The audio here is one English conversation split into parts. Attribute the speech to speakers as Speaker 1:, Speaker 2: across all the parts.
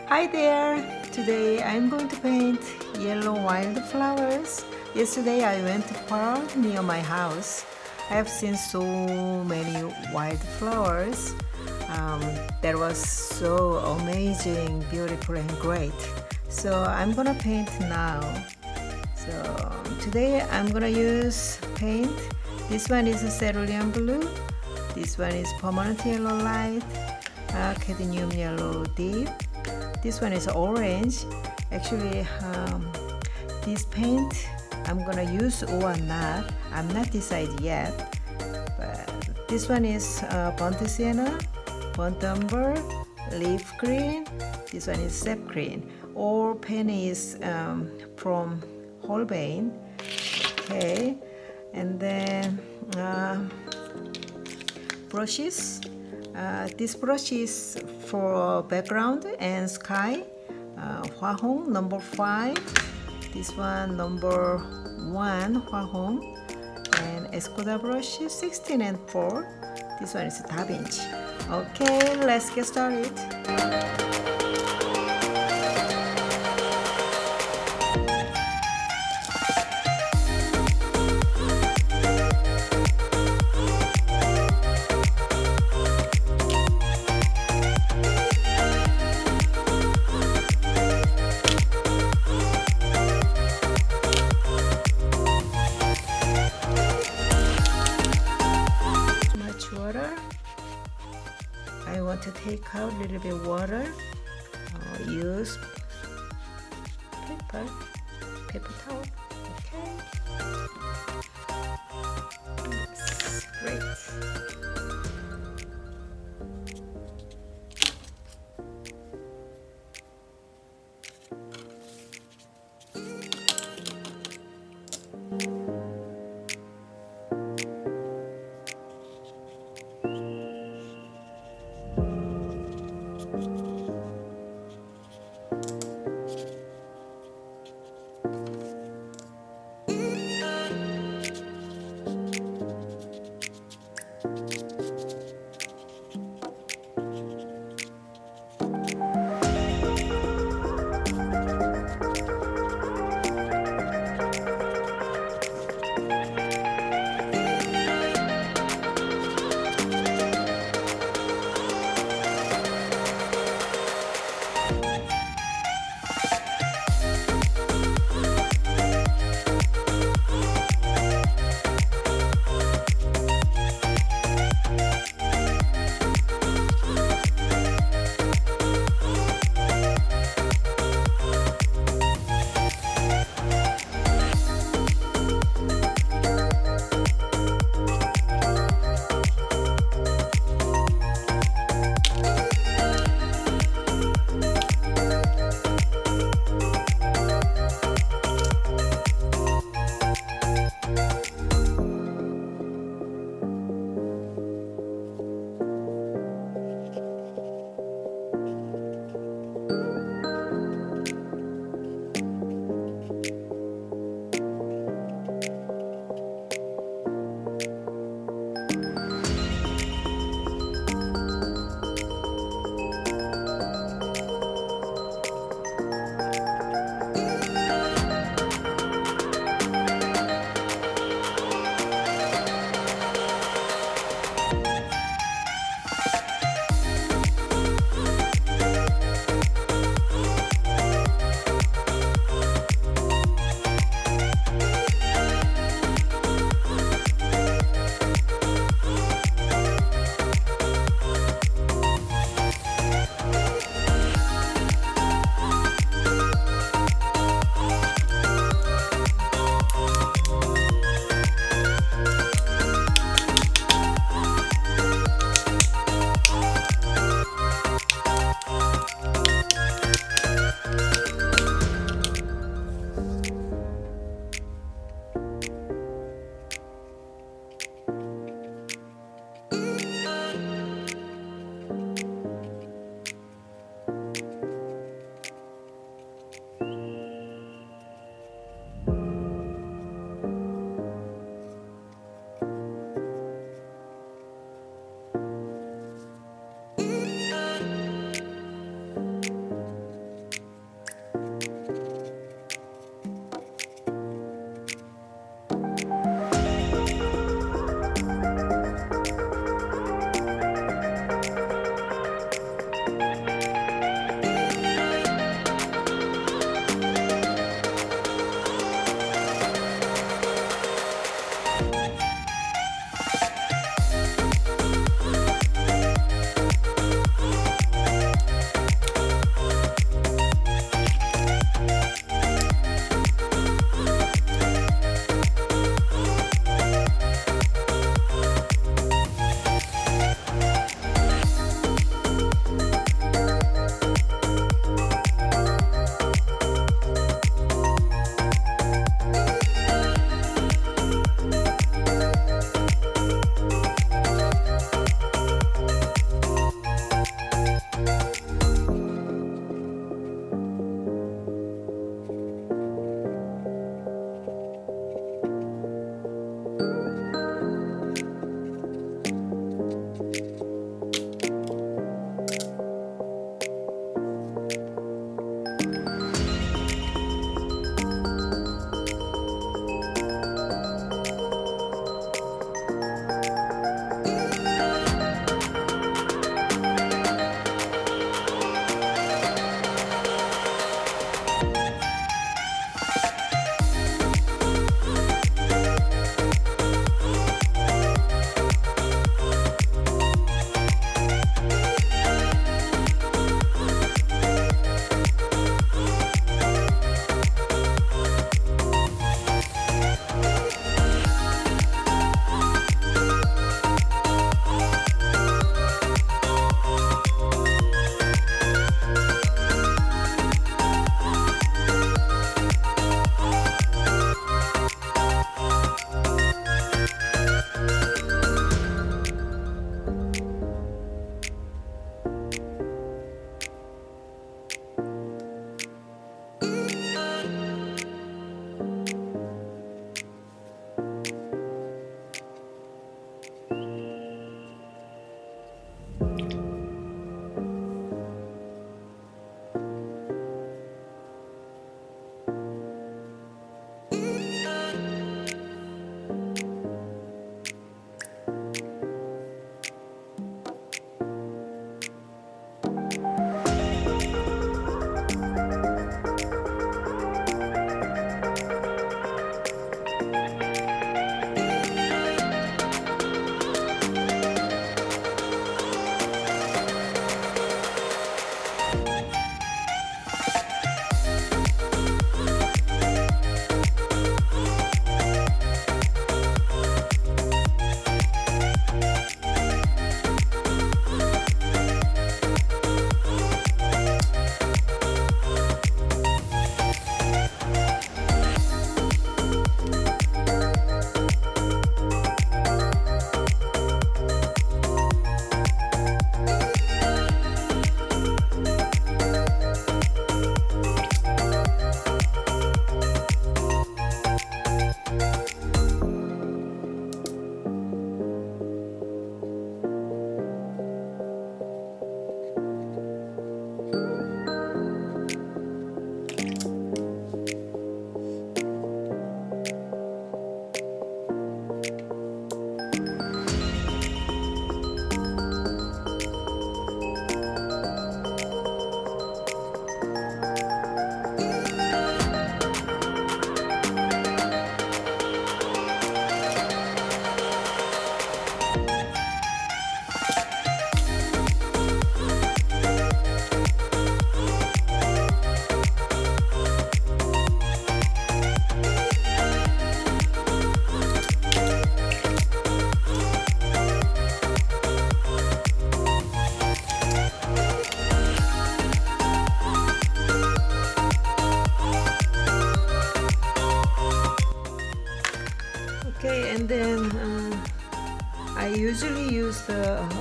Speaker 1: Hi there! Today I'm going to paint yellow wildflowers. Yesterday I went to park near my house. I have seen so many wildflowers. That was so amazing, beautiful and great. So I'm gonna paint now. So today I'm gonna use paint. This one is a cerulean blue. This one is permanent yellow light, cadmium yellow deep. This one is orange. Actually, this paint I'm gonna use or not. I'm not decided yet. But this one is burnt sienna, burnt umber, leaf green. This one is sap green. All paint is from Holbein. Okay, and then brushes. This brush is for background and sky. Hua Hong number 5. This one number 1 Hua Hong. And Escoda brush 16 and 4. This one is Davinci. Okay, let's get started. I want to take out a little bit water. Use paper towel. Okay. That's great.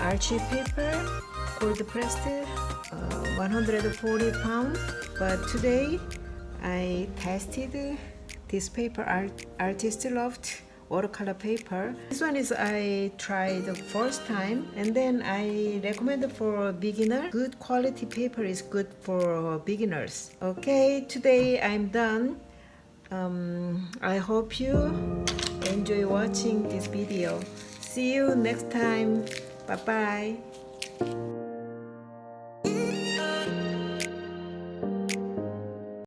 Speaker 1: Archie paper, cold pressed, 140 pounds. But today I tested this paper, Artist Loft watercolor paper. This one is I tried the first time, and then I recommend for beginner. Good quality paper is good for beginners. Okay, today I'm done. I hope you enjoy watching this video. See you next time. Bye bye.